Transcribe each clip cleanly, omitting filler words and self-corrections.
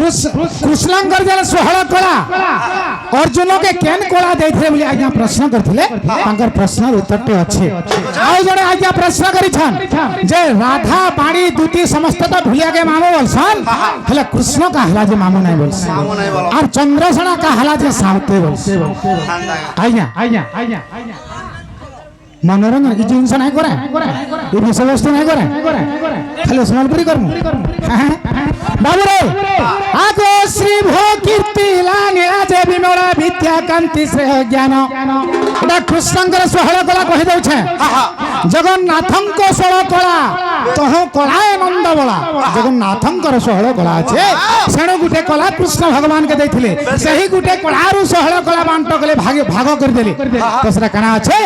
कृष्णंकर जल 16 कला अर्जुन के केन कला देथिले बोली आज्ञा प्रश्न करथिले तांकर प्रश्न उत्तरटे अछि आउ जने आज्ञा प्रश्न करिछन जे राधा बाणी दूती समस्त तो भुलिया के मामू बोलसन हले कृष्ण का हला जे मामू नहीं बोलसन और चंद्रसेना का हला जे सावते बोलसन आज्ञा मनोरंजन की जिनिस नहीं करे ये विषय वस्तु नहीं करे खाली सम्बलपुरी करमु बाबू रे आगो श्री भो कीर्ति लानिया जे विमला विद्या कांति श्रेय ज्ञान एटा कृष्णंकर 16 कला कहि दउ छे जगन्नाथंक 16 कला तह कलाए नंद बला जगन्नाथंकर 16 कला छे सेणो गुटे कला कृष्ण भगवान के दैथिले सही गुटे कलारु 16 कला बांट कले भाग कर देले तो सेटा कना छे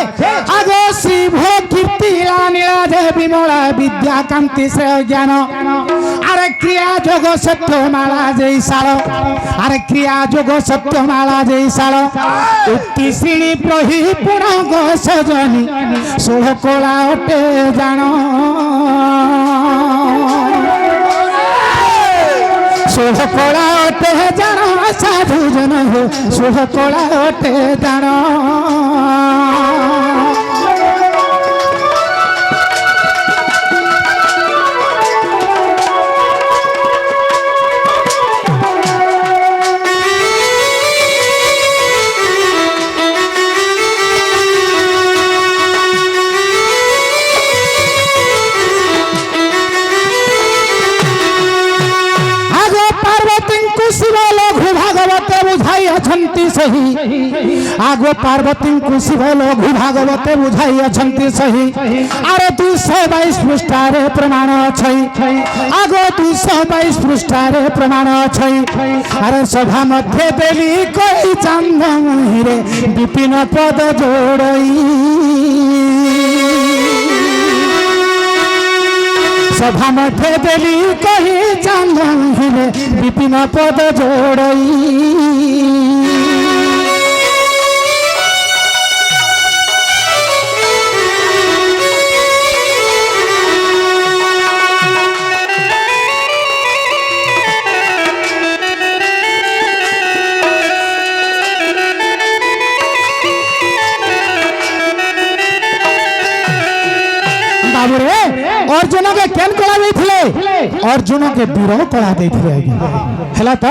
आगो श्री भो कीर्ति लानिया जे विमला विद्या कांति श्रेय ज्ञान अरे क्रिया जोग सत्य माला जय साल अरे क्रिया जोग सत्य माला जय साल उक्ति श्रेणी प्रहि पुणा गो सजनी 16 कला ओटे जानो 16 कला ओटे जानो साधु जन हो 16 कला ओटे जानो आगो पार्वती को शिव लघु भागवते बुझाई अछंती सही अरे 222 पृष्ठारे प्रमाण अछि आगो 222 पृष्ठारे प्रमाण अछि अरे सभा मध्य देली कोई चांद मुहिरे विपिन पद जोड़ई सभा मध्य देली कोई चांद मुहिरे विपिन पद जोड़ई अर्जुन के केन कला देथिले अर्जुन के वीर कला देथिले हला त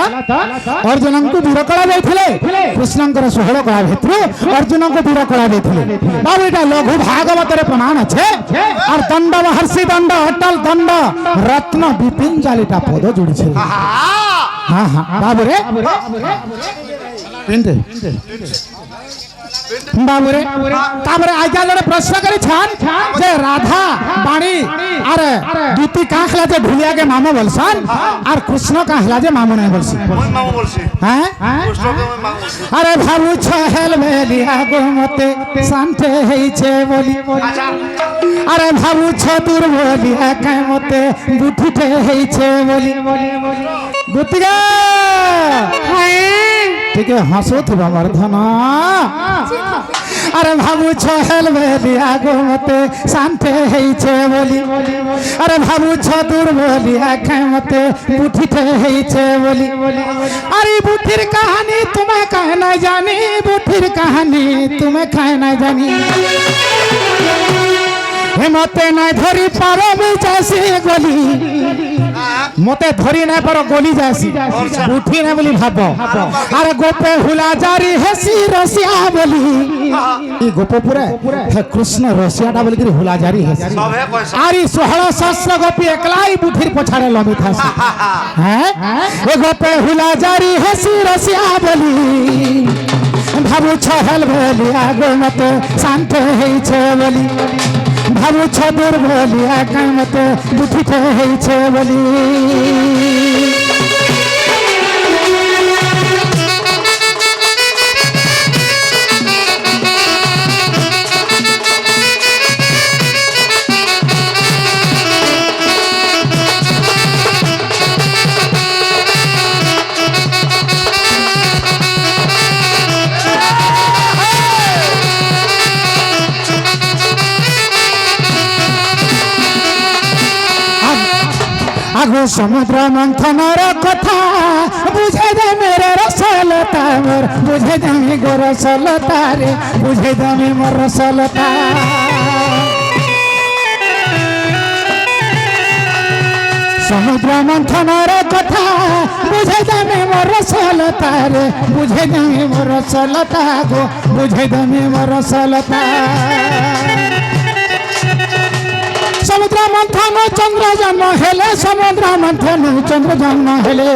अर्जुन को वीर कला देथिले कृष्णंकर 16 कला भितरु अर्जुन को वीर कला देथिले बाबू एटा लघु भागवत रे प्रमाण छे और दंड महर्षि दंड अटल दंड रत्न विपिन जालिटा पद जोड़ी छे हां हां बाबू रे पिंटे बाबू रे ताबरे आज्ञा जने प्रश्न करी छान जे राधा बाणी अरे दूती का खला जे ढुलिया के मामू बोलसन और कृष्ण का खला जे मामू नहीं बोलसी मामू बोलसी हैं कृष्ण के मामू अरे भाबू छहेल मेलिया गो मते शांत हेई छे बोली अरे भाबू छतुर बोलिया के मते बुठिते हेई छे बोली बुतिगा ठीक है हंसो थी मर्धना अरे भाबू छहेल मेलिया गो मते शांत हेई छे बोली अरे भाबू छतुर बोलिया के मते बुठिते हेई छे बोली अरे बुठिर कहानी तुम्हें कह ना जानी बुठिर कहानी तुम्हें कह ना जानी मते ना धरी पारो जासी गली मते धरी ना पारो गली जासी उठी ना बोली भाबो अरे गोपे हुला जारी हेसी रसिया बोली ई गोपे पूरा हे कृष्ण रसियाटा बोली कि हुला जारी हेसी आरी 16 सहस्र गोपी एकलाई बुठिर पछाड़े लमी थासी हैं ए गोपे हुला जारी हेसी रसिया बोली भाबू छहल बोलिया गो मते शांत हेई छे बोली भाबू छदुर बोलिया के मते बुठिते हेई छे बोली आगो समुद्र मंथनर कथा মোর বুঝে দামি গোর সলতা রে বুঝে দামি মোর সলতা সমুদ্র মন্থনের কথা বুঝে দামি মোর সলতা রে বুঝে দামি মোর সলতা গো বুঝে দামি মোর সলতা সমুদ্র মন্থন চন্দ্র জন্ম হেলে সমুদ্র মন্থন চন্দ্র জন্ম হেলে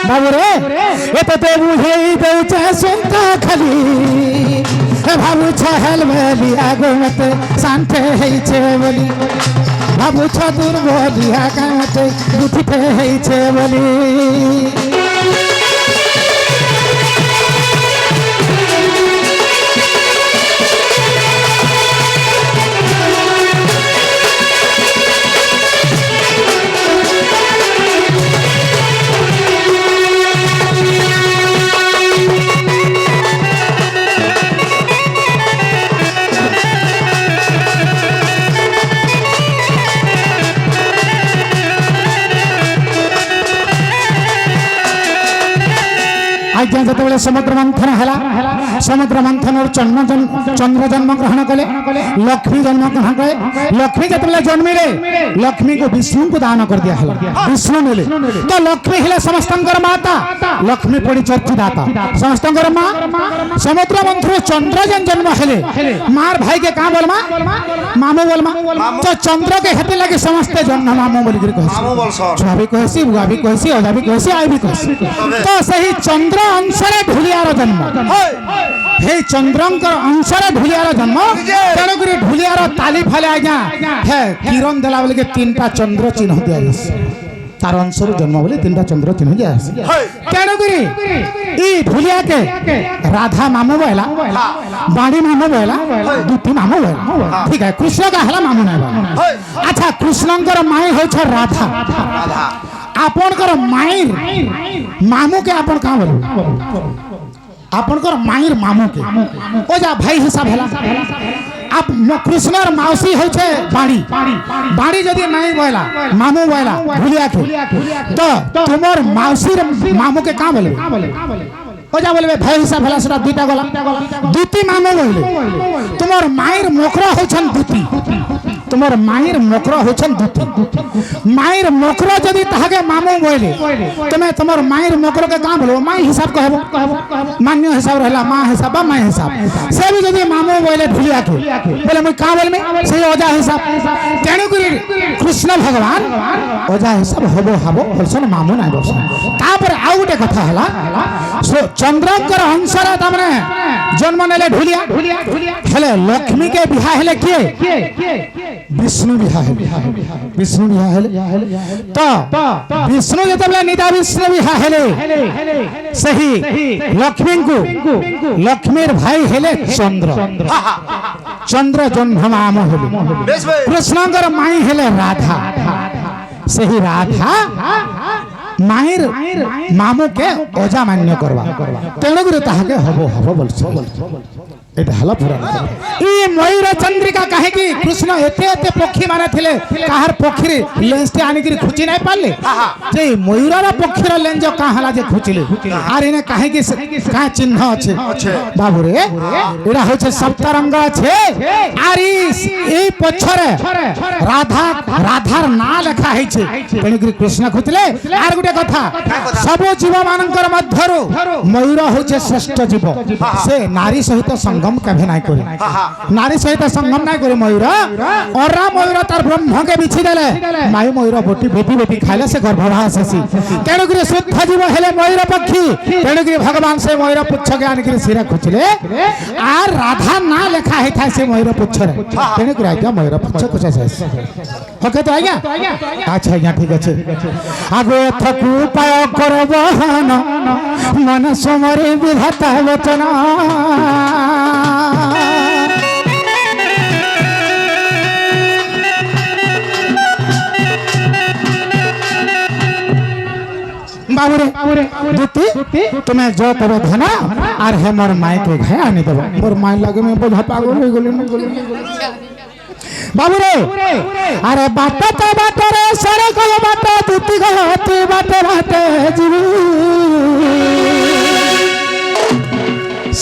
বাবুরে এতে বুঝেই দেউছে শুনতে খালি ভাবুছ হেল বলি আগো মতে শান্তে হইছে বলি ভাবুছ দুর্বলিয়া কামতে গুঠিতে হইছে বলি আজ্ঞা যেতবে সমুদ্র মন্থন হেলা সমুদ্র মন্থনর চন্দ্র জন্ম গ্রহণ কলে লক্ষ্মী জন্ম গ্রহণ কলে লক্ষ্মী যেতবে জন্মিলে লক্ষ্মীকে বিষ্ণুকে দান করে দিয়া হল বিষ্ণু নেলে তো লক্ষ্মী হেলে সমস্তঙ্কর মাতা লক্ষ্মী পরিচর্যা দাতা সমস্তঙ্কর মা সমুদ্র মন্থন চন্দ্র জন্ম হেলে মার ভাইকে কা বলমা মামু বলমা তো চন্দ্রকে হেতে লাগে সমস্ত জন্ম মামু বলি করে কইছি ছুয়া भी কইছি বুয়া भी কইছি ওজা भी কইছি আই भी কইছি তো সেই চন্দ্র অংশরে ঢুলিয়ার জন্ম হে চন্দ্রঙ্কর অংশরে ঢুলিয়ার জন্ম তেণু করে ঢুলিয়ার তালি ফলে আজ্ঞা হে কিরণ দেলা বলে তিনটা চন্দ্র চিহ্ন দিয়া গেছে তার অংশরে জন্ম বলে তিনটা চন্দ্র চিহ্ন দিয়া গেছে তেণু করে এই ঢুলিয়াকে রাধা মামু বলা বাড়ি মামু বলা দুটি মামু বলা ঠিক আছে কৃষ্ণ কা হলা মামু নাই বলা আচ্ছা কৃষ্ণঙ্কর মাই হচ্ছে রাধা आपणकर मायर मामू के आपण का बोल आपणकर मायर मामू के ओ जा भाई हिसाब हैला आप कृष्णर मौसी होछे बाड़ी बाड़ी जदी नहीं बोला मामू बोला भूलिया के तो तुमर मौसीर मामू के का बोले ओ जा बोलबे भाई हिसाब हैला सेटा दुईटा गला दुती मामू बोले तुमर मायर मोकरा होछन दुती तुमर मायर मोकरा होछन दुती मायर मोकरा जदी ताहाके मामू बोले तमे तुमर मायर मोकरा के का बोलो माई हिसाब कहबो मान्य हिसाब रहला मां हिसाब बा माई हिसाब से भी जदी मामू बोले भूलिया के बोले मैं का बोलमे से ओजा हिसाब तेणु करी कृष्ण भगवान ओजा हिसाब हबो हबो बोलसन मामू ना बोलसन तापर आउ गोटे कथा हला चंद्रकर अंशरा तमने जन्म नेले ढुलिया हेले लक्ष्मी के बिहा हेले किए विष्णु बिहा हेले विष्णु बिहा हेले तो विष्णु जतबले निदा विष्णु बिहा हेले सही लक्ष्मी को लक्ष्मीर भाई हेले चंद्र चंद्र जन्म माम हेले कृष्णकर माई हेले राधा सही राधा माहिर मामू के ओजा मान्य करवा तेणु गुरु ताहाके हबो हबो बोलछ एटा हला पुराण ई मयूर चंद्रिका काहे की कृष्ण एते एते पक्षी माने थिले काहर पक्षी लेंस ते आनी की खुची नहीं पाले जे मयूरर पक्षीर लेंज का हला जे खुचिले आर इने काहे की का चिन्ह আছে बाबू रे एरा होছে सप्तरंग আছে आर ई पछरे राधा राधार ना लेखा हैছে तेणु की कृष्ण खुचले आर गुटे कथा सब जीव मानकर मध्यरु मयूर होছে श्रेष्ठ जीव से नारी सहित संगम कभी नहीं करे नारी सहित संगम नहीं करे मयूर और मयूर तार ब्रह्म के बिछि देले माई मयूर बोटी बेटी बेटी खाइले से गर्भवास आसी तेणु की शुद्ध जीव हेले मयूर पक्षी तेणु की भगवान से मयूर पुच्छ के आनि के सिरा खुचले आर राधा ना लेखा है था से मयूर पुच्छ रे तेणु की आज्ञा मयूर पुच्छ कुछ से ओके तो आज्ञा अच्छा आज्ञा ठीक আছে आगो थकु उपाय करबहन मन समरे विधाता वचन बाबूरे दुती तुम्हें जो तब धना और हे मोर माई के घे आने देबो मोर माई लागे में बोझा पागल हो गेल बाबूरे अरे बाटा तो बाटा रे सरे को बाटा दुती को होती बाटे बाटे जीवी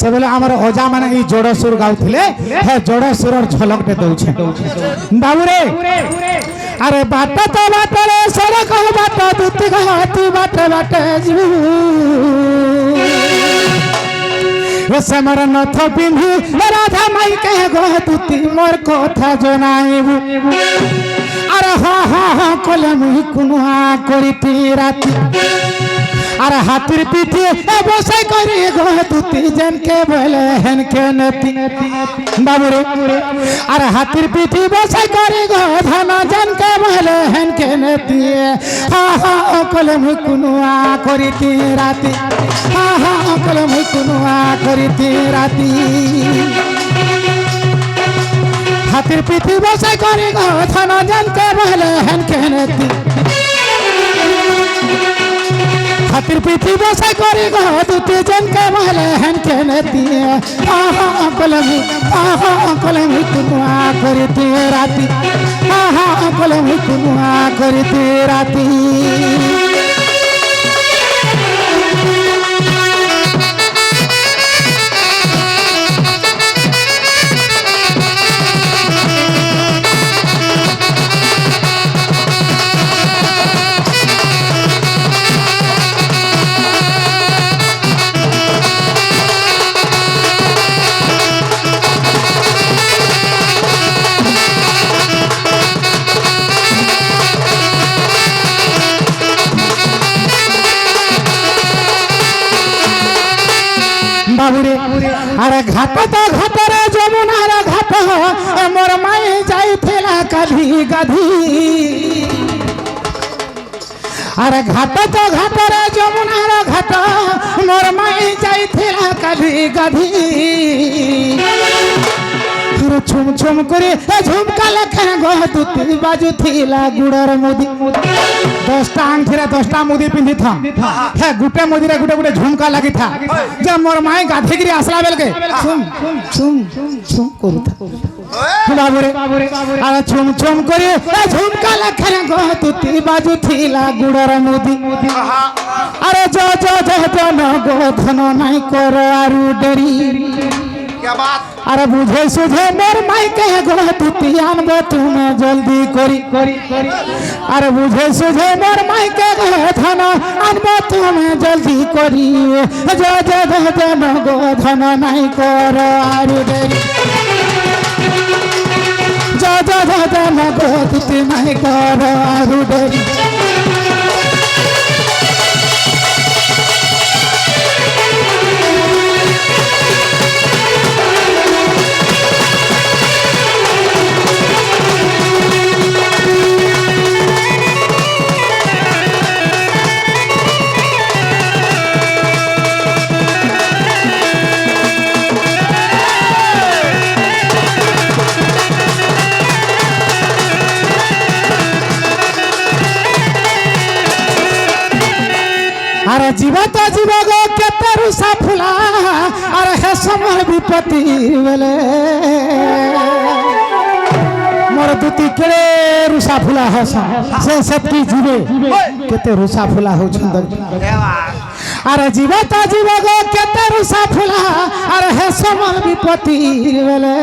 से बोले आमर अजा माने ई जोड़ सुर गाउथिले हे जोड़ सुरर झलकटे दउछे बाबू रे अरे बाट तो बाट रे सड़क बाट दुती घाटी बाट बाट जीव से मर नथ पिंधु राधा माई कह गो तुती मोर कथा जनाइबु अरे हाँ हाँ हाँ कले मुई कुनुआ करिती राती अरे हाथीर पीठी बसाई करी गो तुती जन के बोले हन के नती बाबू रे अरे हाथीर पीठी बसाई करी गो धन जन के बोले हन के नती हाँ हाँ कले मुई कुनुआ करिती राती हाँ हाँ कले मुई कुनुआ करिती राती हाथीर पीठी बसाई करी गो धन जन के बोले हन के नती हाथीर पीठी बसाई करी गो दुती जन के महले हन के नती आहा कलम कुनुआ करती राती आहा कलम कुनुआ करती राती बाबूरे अरे घाट तो घाट रे जमुना घाट मोर माई जाइथिला कभी गधी अरे घाट तो घाट रे जमुना घाट मोर माई जाइथिला कभी गधी छुम छुम करे झुमका लखन गो तुती बाजू थीला गुड़र मुदी 10टा आंखिरा 10टा मुदी पिंधी था हे गुटे मुदीरे गुटे गुटे झुमका लगी था जब मोर माई गाधी गिरी असला बेल के छुम छुम छुम करू था बाबूरे अरे छुम छुम करे झुमका लखन गो तुती बाजू थीला गुड़र मुदी अरे जो जो जो जन गो धन नहीं कर आरु डरी क्या बात अरे बुझे सुझे मोर माई कह गो तुती आनबो तुमे जल्दी करी अरे बुझे सुझे मोर माई कह गो धन आनबो तुमे जल्दी करी जो जो जन गो धन नहीं कर आरु देरी जो जो जन गो तुती नहीं कर आरु देरी अरे जीव तो जीव गो केते रुसा फुला अरे हे समय विपत्ति बेले मोर दुती केड़े रुसा फुला हो से सबकी जीवे केते रुसा फुला हो सुंदर अरे जीव तो जीव गो केते रुसा फुला अरे हे समय विपत्ति बेले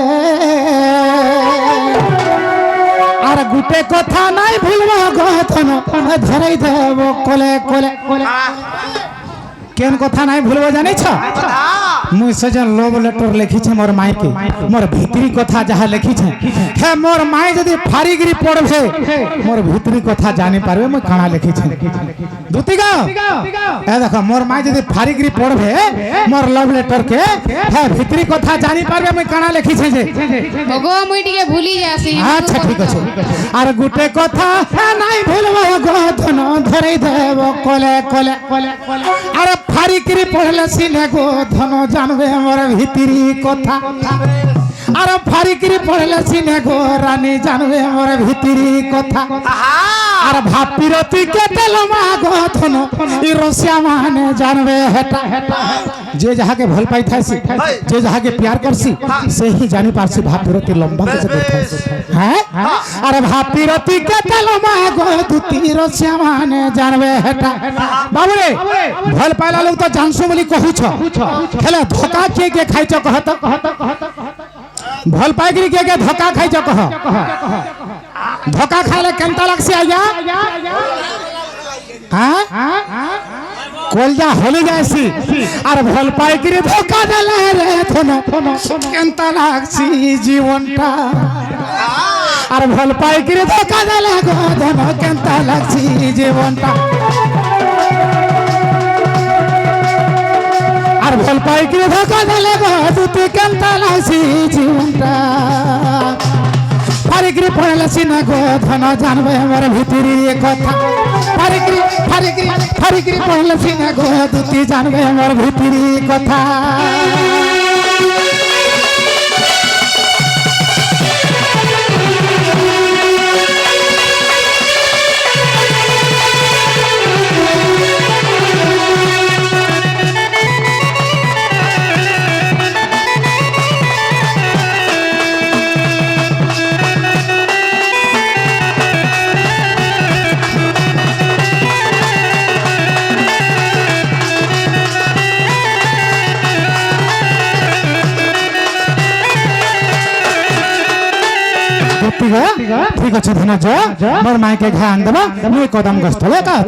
अरे गुटे कथा नहीं भूलबो गथन धरई देबो कोले कोले कोले केन कथा नहीं भूलबो जानि छ मुई सजन लव लेटर लिखी छे मोर माई के मोर भीतरी कथा जहा लिखी छे हे मोर माई जदी फारीगिरी पढ़बे मोर भीतरी कथा जानि पारबे मैं काना लिखी छे दुती गाओ ए देखो मोर माई जदी फारीगिरी पढ़बे मोर लव लेटर के हे भीतरी कथा जानि पारबे मैं काना लिखी छे जे भगो मुई टिके भूली जासी अच्छा ठीक আছে আর গুটে কথা নাই ভুলবো গধন ধরে দেব কোলে কোলে আরে ফারিকিরি পড়লে সিনে গধন জানবে আমার ভিতরি কথা আর ফারিকিরি পড়লে সিনে গো রানী জানবে আমার ভিতরি কথা আর ভাপিরতি কে তেল মা গধন ই রসিয়া মানে জানবে হেটা হেটা যে যাহাকে ভাল পাই থাইছি যে যাহাকে প্যার করছি সেই জানি পারছি ভাব বিরতি লম্বা কেতে করথাইছি হ্যাঁ আরে ভাব বিরতি কেতে লম্বা গো দুতির শ্যামানে জানবে হেটা বাবু রে ভাল পাইলা লোক তো জানছো বলি কহুছ হেলে ধোকা কে খাইছ কহত ভাল পাইকরি কে ধোকা খাইছ কহ ধোকা খাইলে কেনতা লাগছে আইয়া হ্যাঁ কলজা হলে যাইছি আর ভাল পাইকরি ধোকা দেলে রে ধন কেনতা লাগছি জীবনটা আর ভাল পাইকরি ধোকা দেলে গো ধন কেনতা লাগছি জীবনটা আর ভাল পাইকরি ধোকা দেলে গো তুই কেনতা লাগছি জীবনটা ফারিকরি পড়লে সিনা গো ধন জানবে আমার ভিতরি কথা ফারিকরি পড়লে সিনা গো তুই জানবে আমার ভিতরি কথা ঠিক আছে ধনজ মোর মাইকে ঘা আন দেবা মুই কদম গছ তলে কাজ